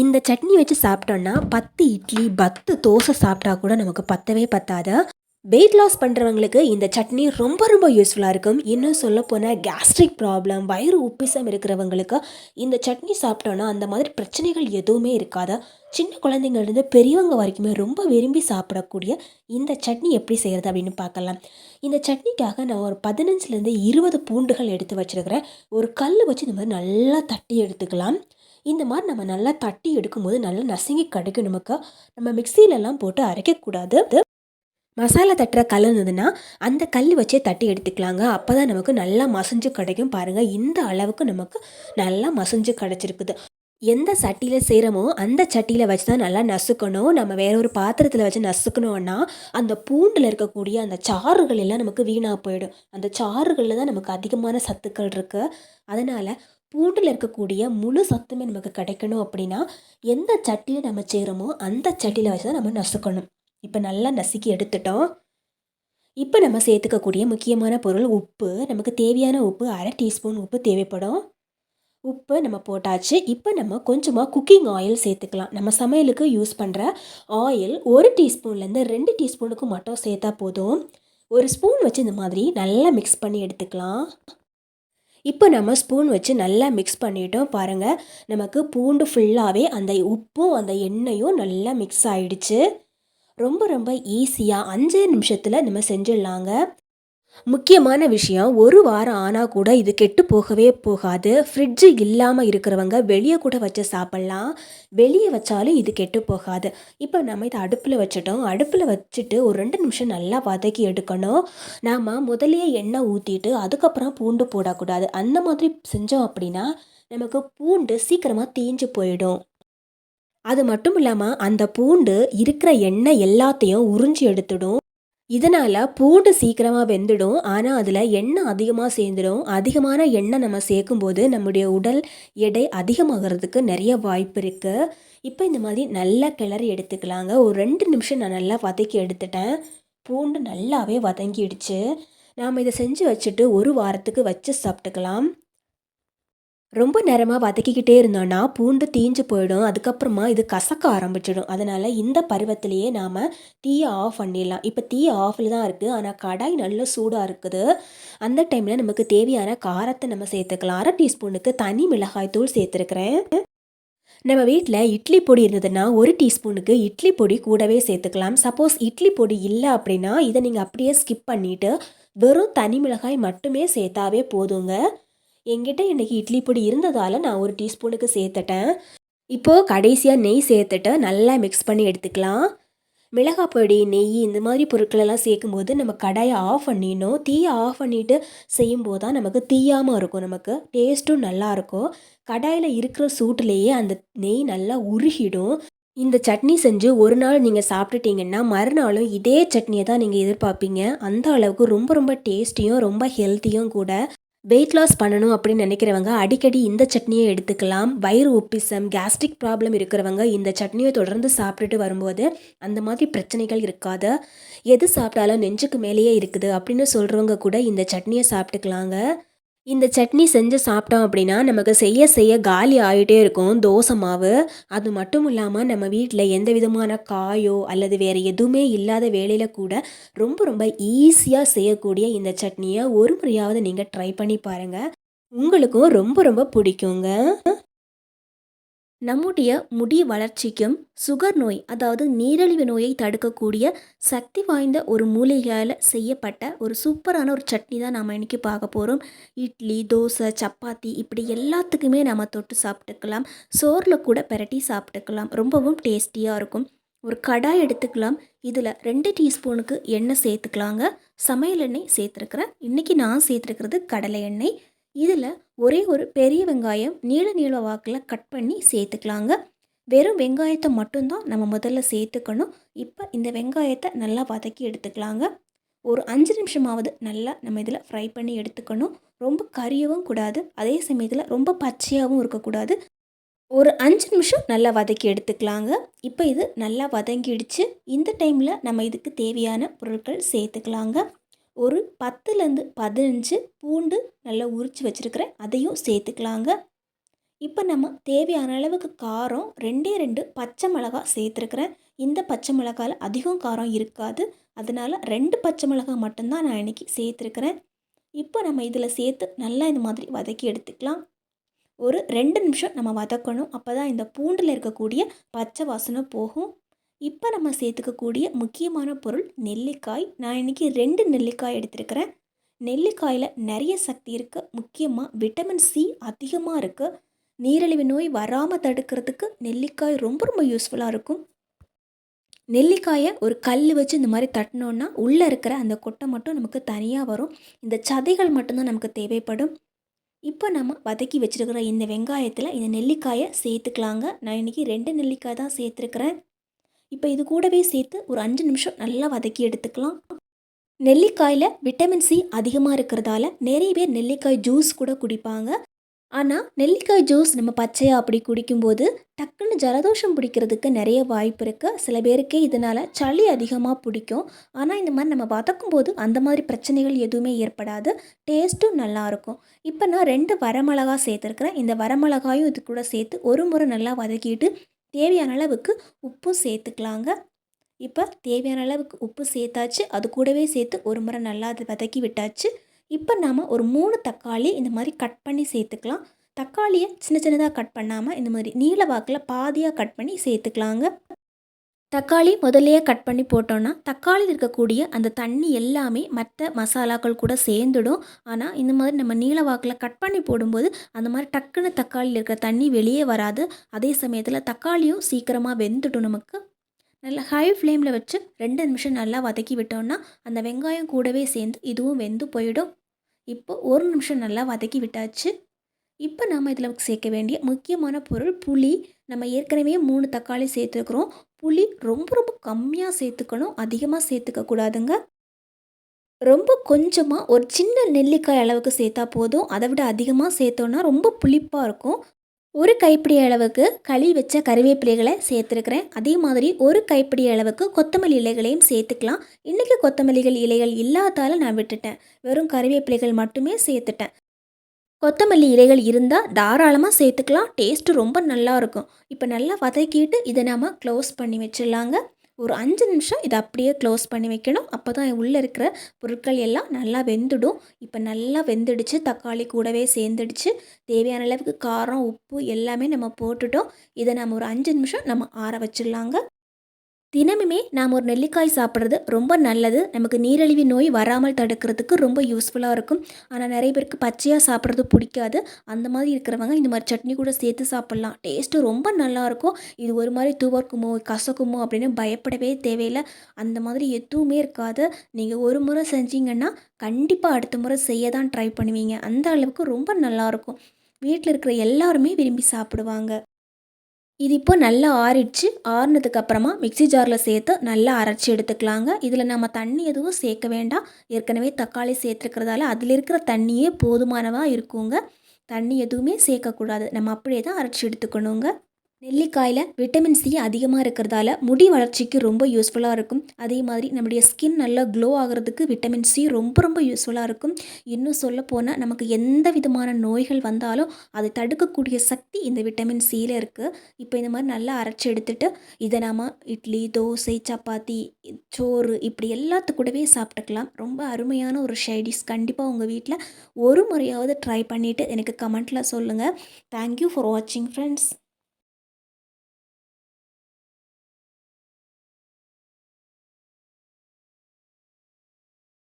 இந்த சட்னி வச்சு சாப்பிட்டோம்னா 10 இட்லி, 10 தோசை சாப்பிட்டா கூட நமக்கு பத்தவே பத்தாது. வெயிட் லாஸ் பண்ணுறவங்களுக்கு இந்த சட்னி ரொம்ப ரொம்ப யூஸ்ஃபுல்லாக இருக்கும். இன்னும் சொல்லப்போனால் கேஸ்ட்ரிக் ப்ராப்ளம், வயிறு உப்பிசம் இருக்கிறவங்களுக்கு இந்த சட்னி சாப்பிட்டோன்னா அந்த மாதிரி பிரச்சனைகள் எதுவுமே இருக்காது. சின்ன குழந்தைங்கள்லேருந்து பெரியவங்க வரைக்குமே ரொம்ப விரும்பி சாப்பிடக்கூடிய இந்த சட்னி எப்படி செய்கிறது அப்படின்னு பார்க்கலாம். இந்த சட்னிக்காக நான் ஒரு 15லேருந்து 20 பூண்டுகள் எடுத்து வச்சுருக்கிறேன். ஒரு கல் வச்சு இந்த மாதிரி நல்லா தட்டி எடுத்துக்கலாம். இந்த மாதிரி நம்ம நல்லா தட்டி எடுக்கும்போது நல்லா நசுங்கி கிடைக்கும் நமக்கு. நம்ம மிக்சிலெலாம் போட்டு அரைக்கக்கூடாது. மசாலா தட்டுற கல் இருந்ததுன்னா அந்த கல் வச்சே தட்டி எடுத்துக்கலாங்க. அப்போ தான் நமக்கு நல்லா மசிஞ்சு கிடைக்கும். பாருங்கள், இந்த அளவுக்கு நமக்கு நல்லா மசிஞ்சு கிடச்சிருக்குது. எந்த சட்டியில் செய்கிறோமோ அந்த சட்டியில் வச்சு தான் நல்லா நசுக்கணும். நம்ம வேற ஒரு பாத்திரத்தில் வச்சு நசுக்கணுன்னா அந்த பூண்டில் இருக்கக்கூடிய அந்த சாறுகள் எல்லாம் நமக்கு வீணாக போயிடும். அந்த சாறுகளில் தான் நமக்கு அதிகமான சத்துக்கள் இருக்குது. அதனால் பூண்டில் இருக்கக்கூடிய முழு சத்துமே நமக்கு கிடைக்கணும் அப்படின்னா எந்த சட்டியில் நம்ம செய்கிறோமோ அந்த சட்டியில் வச்சு தான் நம்ம நசுக்கணும். இப்போ நல்லா நசுக்கி எடுத்துட்டோம். இப்போ நம்ம சேர்த்துக்கக்கூடிய முக்கியமான பொருள் உப்பு. நமக்கு தேவையான உப்பு 1/2 டீஸ்பூன் உப்பு தேவைப்படும். உப்பு நம்ம போட்டாச்சு. இப்போ நம்ம கொஞ்சமாக குக்கிங் ஆயில் சேர்த்துக்கலாம். நம்ம சமையலுக்கு யூஸ் பண்ணுற ஆயில் 1 டீஸ்பூன்லேருந்து 2 டீஸ்பூனுக்கு மட்டும் சேர்த்தா போதும். ஒரு ஸ்பூன் வச்சு இந்த மாதிரி நல்லா மிக்ஸ் பண்ணி எடுத்துக்கலாம். இப்போ நம்ம ஸ்பூன் வச்சு நல்லா மிக்ஸ் பண்ணிட்டோம். பாருங்கள், நமக்கு பூண்டு ஃபுல்லாகவே அந்த உப்பும் அந்த எண்ணெயும் நல்லா மிக்ஸ் ஆகிடுச்சு. ரொம்ப ரொம்ப ஈஸியாக 5 நிமிஷத்தில் நம்ம செஞ்சிடலாங்க. முக்கியமான விஷயம், 1 வாரம் ஆனால் கூட இது கெட்டு போகவே போகாது. ஃப்ரிட்ஜு இல்லாமல் இருக்கிறவங்க வெளியே கூட வச்சு சாப்பிட்லாம். வெளியே வச்சாலும் இது கெட்டு போகாது. இப்போ நம்ம இதை அடுப்பில் வச்சுட்டோம். அடுப்பில் வச்சுட்டு ஒரு 2 நிமிஷம் நல்லா வதக்கி எடுக்கணும். நாம் முதலையே எண்ணெய் ஊற்றிட்டு அதுக்கப்புறம் பூண்டு போடக்கூடாது. அந்த மாதிரி செஞ்சோம் அப்படின்னா நமக்கு பூண்டு சீக்கிரமாக தீஞ்சு போயிடும். அது மட்டும் இல்லாமல் அந்த பூண்டு இருக்கிற எண்ணெய் எல்லாத்தையும் உறிஞ்சி எடுத்துடும். இதனால் பூண்டு சீக்கிரமாக வெந்துடும். ஆனால் அதில் எண்ணெய் அதிகமாக சேர்ந்துடும். அதிகமான எண்ணெய் நம்ம சேர்க்கும்போது நம்முடைய உடல் எடை அதிகமாகிறதுக்கு நிறைய வாய்ப்பு இருக்குது. இப்போ இந்த மாதிரி நல்லா கிளறி எடுத்துக்கலாங்க. ஒரு 2 நிமிஷம் நான் நல்லா வதக்கி எடுத்துட்டேன். பூண்டு நல்லாவே வதங்கிடுச்சு. நாம் இதை செஞ்சு வச்சுட்டு 1 வாரத்துக்கு வச்சு சாப்பிட்டுக்கலாம். ரொம்ப நேரமாக வதக்கிக்கிட்டே இருந்தோன்னா பூண்டு தீஞ்சு போயிடும். அதுக்கப்புறமா இது கசக்க ஆரம்பிச்சிடும். அதனால் இந்த பருவத்திலேயே நாம் தீயை ஆஃப் பண்ணிடலாம். இப்போ தீ ஆஃபில் தான் இருக்குது, ஆனால் கடாய் நல்ல சூடாக இருக்குது. அந்த டைமில் நமக்கு தேவையான காரத்தை நம்ம சேர்த்துக்கலாம். 1/2 டீஸ்பூனுக்கு தனி மிளகாய் தூள் சேர்த்துருக்குறேன். நம்ம வீட்டில் இட்லி பொடி இருந்ததுன்னா 1 டீஸ்பூனுக்கு இட்லி பொடி கூடவே சேர்த்துக்கலாம். சப்போஸ் இட்லி பொடி இல்லை அப்படின்னா இதை நீங்கள் அப்படியே ஸ்கிப் பண்ணிவிட்டு வெறும் தனி மிளகாய் மட்டுமே சேர்த்தாவே போதுங்க. என்கிட்ட இன்றைக்கி இட்லி பொடி இருந்ததால் நான் 1 டீஸ்பூனுக்கு சேர்த்துட்டேன். இப்போது கடைசியாக நெய் சேர்த்துட்டு நல்லா மிக்ஸ் பண்ணி எடுத்துக்கலாம். மிளகாய் பொடி, நெய் இந்த மாதிரி பொருட்களெல்லாம் சேர்க்கும்போது நம்ம கடாயை ஆஃப் பண்ணிடணும். தீயை ஆஃப் பண்ணிவிட்டு செய்யும்போது தான் நமக்கு தீயாமல் இருக்கும். நமக்கு டேஸ்ட்டும் நல்லாயிருக்கும். கடாயில் இருக்கிற சூட்டுலேயே அந்த நெய் நல்லா உருகிடும். இந்த சட்னி செஞ்சு ஒரு நாள் நீங்கள் சாப்பிட்டுட்டிங்கன்னா மறுநாளும் இதே சட்னியை தான் நீங்கள் எதிர்பார்ப்பீங்க. அந்த அளவுக்கு ரொம்ப ரொம்ப டேஸ்டியும் ரொம்ப ஹெல்த்தியும் கூட. வெயிட் லாஸ் பண்ணணும் அப்படின்னு நினைக்கிறவங்க அடிக்கடி இந்த சட்னியை எடுத்துக்கலாம். வயிறு உப்பிசம், கேஸ்ட்ரிக் ப்ராப்ளம் இருக்கிறவங்க இந்த சட்னியை தொடர்ந்து சாப்பிட்டுட்டு வரும்போது அந்த மாதிரி பிரச்சனைகள் இருக்காது. எது சாப்பிட்டாலும் நெஞ்சுக்கு மேலேயே இருக்குது அப்படின்னு சொல்கிறவங்க கூட இந்த சட்னியை சாப்பிட்டுக்கலாங்க. இந்த சட்னி செஞ்சு சாப்பிட்டோம் அப்படின்னா நமக்கு செய்ய செய்ய காலி ஆகிட்டே இருக்கும் தோசை மாவு. அது மட்டும் இல்லாமல் நம்ம வீட்டில் எந்த விதமான காயோ அல்லது வேறு எதுவுமே இல்லாத வேலையில் கூட ரொம்ப ரொம்ப ஈஸியாக செய்யக்கூடிய இந்த சட்னியை ஒரு முறையாவது நீங்கள் ட்ரை பண்ணி பாருங்கள். உங்களுக்கும் ரொம்ப ரொம்ப பிடிக்குங்க. நம்முடைய முடி வளர்ச்சிக்கும் சுகர் நோய், அதாவது நீரிழிவு நோயை தடுக்கக்கூடிய சக்தி வாய்ந்த ஒரு மூலிகையால் செய்யப்பட்ட ஒரு சூப்பரான ஒரு சட்னி தான் நம்ம இன்றைக்கி பார்க்க போகிறோம். இட்லி, தோசை, சப்பாத்தி இப்படி எல்லாத்துக்குமே நம்ம தொட்டு சாப்பிட்டுக்கலாம். சோறில் கூட பெரட்டி சாப்பிட்டுக்கலாம். ரொம்பவும் டேஸ்டியாக இருக்கும். ஒரு கடாய் எடுத்துக்கலாம். இதில் 2 டீஸ்பூனுக்கு எண்ணெய் சேர்த்துக்கலாங்க. சமையல் எண்ணெய் சேர்த்துருக்குறேன். இன்றைக்கி நான் சேர்த்துருக்கிறது கடலை எண்ணெய். இதில் ஒரே ஒரு பெரிய வெங்காயம் நீள நீள வாக்கில் கட் பண்ணி சேர்த்துக்கலாங்க. வெறும் வெங்காயத்தை மட்டும்தான் நம்ம முதல்ல சேர்த்துக்கணும். இப்போ இந்த வெங்காயத்தை நல்லா வதக்கி எடுத்துக்கலாங்க. ஒரு 5 நிமிஷமாவது நல்லா நம்ம இதில் ஃப்ரை பண்ணி எடுத்துக்கணும். ரொம்ப கரியவும் கூடாது, அதே சமயத்தில் ரொம்ப பச்சையாகவும் இருக்கக்கூடாது. ஒரு 5 நிமிஷம் நல்லா வதக்கி எடுத்துக்கலாங்க. இப்போ இது நல்லா வதங்கிடுச்சு. இந்த டைமில் நம்ம இதுக்கு தேவையான பொருட்கள் சேர்த்துக்கலாங்க. ஒரு 10லேருந்து 15 பூண்டு நல்லா உரித்து வச்சுருக்கிறேன், அதையும் சேர்த்துக்கலாங்க. இப்போ நம்ம தேவையான அளவுக்கு காரம் 2 பச்சை மிளகா சேர்த்துருக்குறேன். இந்த பச்சை மிளகாயில் அதிகம் காரம் இருக்காது. அதனால் 2 பச்சை மிளகாய் மட்டும்தான் நான் இன்றைக்கி சேர்த்துருக்குறேன். இப்போ நம்ம இதில் சேர்த்து நல்லா இந்த மாதிரி வதக்கி எடுத்துக்கலாம். ஒரு 2 நிமிஷம் நம்ம வதக்கணும். அப்போ தான் இந்த பூண்டில் இருக்கக்கூடிய பச்சை வாசனை போகும். இப்போ நம்ம சேர்த்துக்கக்கூடிய முக்கியமான பொருள் நெல்லிக்காய். நான் இன்றைக்கி 2 நெல்லிக்காய் எடுத்துருக்கிறேன். நெல்லிக்காயில் நிறைய சக்தி இருக்குது. முக்கியமாக விட்டமின் சி அதிகமாக இருக்குது. நீரிழிவு நோய் வராமல் தடுக்கிறதுக்கு நெல்லிக்காய் ரொம்ப ரொம்ப யூஸ்ஃபுல்லாக இருக்கும். நெல்லிக்காயை ஒரு கல் வச்சு இந்த மாதிரி தட்டினோன்னா உள்ளே இருக்கிற அந்த கொட்டை மட்டும் நமக்கு தனியாக வரும். இந்த சதைகள் மட்டும்தான் நமக்கு தேவைப்படும். இப்போ நம்ம வதக்கி வச்சுருக்கிற இந்த வெங்காயத்தில் இந்த நெல்லிக்காயை சேர்த்துக்கலாங்க. நான் இன்றைக்கி 2 நெல்லிக்காய் தான் சேர்த்துருக்குறேன். இப்போ இது கூடவே சேர்த்து ஒரு 5 நிமிஷம் நல்லா வதக்கி எடுத்துக்கலாம். நெல்லிக்காயில் விட்டமின் சி அதிகமாக இருக்கிறதால நிறைய பேர் நெல்லிக்காய் ஜூஸ் கூட குடிப்பாங்க. ஆனால் நெல்லிக்காய் ஜூஸ் நம்ம பச்சையாக அப்படி குடிக்கும்போது டக்குன்னு ஜலதோஷம் பிடிக்கிறதுக்கு நிறைய வாய்ப்பு இருக்குது. சில பேருக்கே இதனால் சளி அதிகமாக பிடிக்கும். ஆனால் இந்த மாதிரி நம்ம வதக்கும் போது அந்த மாதிரி பிரச்சனைகள் எதுவுமே ஏற்படாது. டேஸ்ட்டும் நல்லாயிருக்கும். இப்போ நான் 2 வரமிளகா சேர்த்துருக்குறேன். இந்த வரமிளகாயும் இது கூட சேர்த்து ஒரு முறை நல்லா வதக்கிட்டு தேவையான அளவுக்கு உப்பு சேர்த்துக்கலாங்க. இப்போ தேவையான அளவுக்கு உப்பு சேர்த்தாச்சு. அது கூடவே சேர்த்து ஒரு முறை நல்லா அது வதக்கி விட்டாச்சு. இப்போ நாம் ஒரு 3 தக்காளி இந்த மாதிரி கட் பண்ணி சேர்த்துக்கலாம். தக்காளியை சின்ன சின்னதாக கட் பண்ணாமல் இந்த மாதிரி நீல வாக்கில் பாதியாக கட் பண்ணி சேர்த்துக்கலாங்க. தக்காளி முதல்லையே கட் பண்ணி போட்டோன்னா தக்காளியில் இருக்கக்கூடிய அந்த தண்ணி எல்லாமே மற்ற மசாலாக்கள் கூட சேர்ந்துடும். ஆனால் இந்த மாதிரி நம்ம நீல வாக்கில் கட் பண்ணி போடும்போது அந்த மாதிரி டக்குன்னு தக்காளியில் இருக்கிற தண்ணி வெளியே வராது. அதே சமயத்தில் தக்காளியும் சீக்கிரமாக வெந்துடும். நமக்கு நல்லா ஹை ஃப்ளேமில் வச்சு 2 நிமிஷம் நல்லா வதக்கி விட்டோம்னா அந்த வெங்காயம் கூடவே சேர்ந்து இதுவும் வெந்து போயிடும். இப்போ 1 நிமிஷம் நல்லா வதக்கி விட்டாச்சு. இப்போ நம்ம இதில் சேர்க்க வேண்டிய முக்கியமான பொருள் புளி. நம்ம ஏற்கனவே 3 தக்காளி சேர்த்துக்கிறோம். புளி ரொம்ப ரொம்ப கம்மியாக சேர்த்துக்கணும், அதிகமாக சேர்த்துக்க கூடாதுங்க. ரொம்ப கொஞ்சமாக ஒரு சின்ன நெல்லிக்காய் அளவுக்கு சேர்த்தா போதும். அதை விட அதிகமாக சேர்த்தோன்னா ரொம்ப புளிப்பாக இருக்கும். ஒரு கைப்பிடி அளவுக்கு களி வச்ச கறிவேப்பிலைகளை சேர்த்துருக்கிறேன். அதே மாதிரி ஒரு கைப்பிடி அளவுக்கு கொத்தமல்லி இலைகளையும் சேர்த்துக்கலாம். இன்றைக்கி கொத்தமல்லிகள் இலைகள் இல்லாதால நான் விட்டுட்டேன். வெறும் கறிவேப்பிலைகள் மட்டுமே சேர்த்துட்டேன். கொத்தமல்லி இலைகள் இருந்தால் தாராளமாக சேர்த்துக்கலாம். டேஸ்ட்டு ரொம்ப நல்லாயிருக்கும். இப்போ நல்லா வதக்கிட்டு இதை நாம் க்ளோஸ் பண்ணி வச்சிடலாங்க. ஒரு 5 நிமிஷம் இதை அப்படியே க்ளோஸ் பண்ணி வைக்கணும். அப்போ தான் உள்ளே இருக்கிற பொருட்கள் எல்லாம் நல்லா வெந்துடும். இப்போ நல்லா வெந்துடுச்சு. தக்காளி கூடவே சேர்ந்துடுச்சு. தேவையான அளவுக்கு காரம் உப்பு எல்லாமே நம்ம போட்டுட்டோம். இதை நம்ம ஒரு 5 நிமிஷம் நம்ம ஆற வச்சிடலாங்க. தினமுமே நாம் ஒரு நெல்லிக்காய் சாப்பிட்றது ரொம்ப நல்லது. நமக்கு நீரிழிவு நோய் வராமல் தடுக்கிறதுக்கு ரொம்ப யூஸ்ஃபுல்லாக இருக்கும். ஆனால் நிறைய பேருக்கு பச்சையாக சாப்பிட்றது பிடிக்காது. அந்த மாதிரி இருக்கிறவங்க இந்த மாதிரி சட்னி கூட சேர்த்து சாப்பிட்லாம். டேஸ்ட்டு ரொம்ப நல்லாயிருக்கும். இது ஒரு மாதிரி துவர்க்குமோ கசக்குமோ அப்படின்னு பயப்படவே தேவையில்லை. அந்த மாதிரி எதுவுமே இருக்காது. நீங்கள் ஒரு முறை செஞ்சீங்கன்னா கண்டிப்பாக அடுத்த முறை செய்ய தான் ட்ரை பண்ணுவீங்க. அந்த அளவுக்கு ரொம்ப நல்லாயிருக்கும். வீட்டில் இருக்கிற எல்லாருமே விரும்பி சாப்பிடுவாங்க. இது இப்போ நல்லா ஆறிடுச்சு. ஆறுனதுக்கு அப்புறமா மிக்ஸி ஜாரில் சேர்த்து நல்லா அரைச்சி எடுத்துக்கலாங்க. இதில் நம்ம தண்ணி எதுவும் சேர்க்க வேண்டாம். ஏற்கனவே தக்காளி சேர்த்துருக்கிறதால அதில் இருக்கிற தண்ணியே போதுமானதாக இருக்குங்க. தண்ணி எதுவுமே சேர்க்கக்கூடாது. நம்ம அப்படியே தான் அரைச்சி எடுத்துக்கணுங்க. நெல்லிக்காயில் விட்டமின் சி அதிகமாக இருக்கிறதால முடி வளர்ச்சிக்கு ரொம்ப யூஸ்ஃபுல்லாக இருக்கும். அதே மாதிரி நம்முடைய ஸ்கின் நல்லா க்ளோ ஆகிறதுக்கு விட்டமின் சி ரொம்ப ரொம்ப யூஸ்ஃபுல்லாக இருக்கும். இன்னும் சொல்லப்போனால் நமக்கு எந்த விதமான நோய்கள் வந்தாலும் அதை தடுக்கக்கூடிய சக்தி இந்த விட்டமின் சியில் இருக்குது. இப்போ இந்த மாதிரி நல்லா அரைச்சி எடுத்துகிட்டு இதை நாம் இட்லி, தோசை, சப்பாத்தி, சோறு இப்படி எல்லாத்துக்கூடவே சாப்பிட்டுக்கலாம். ரொம்ப அருமையான ஒரு ஷைடிஷ். கண்டிப்பாக உங்கள் வீட்டில் ஒரு முறையாவது ட்ரை பண்ணிவிட்டு எனக்கு கமெண்ட்டில் சொல்லுங்கள். தேங்க்யூ ஃபார் வாட்சிங் ஃப்ரெண்ட்ஸ்.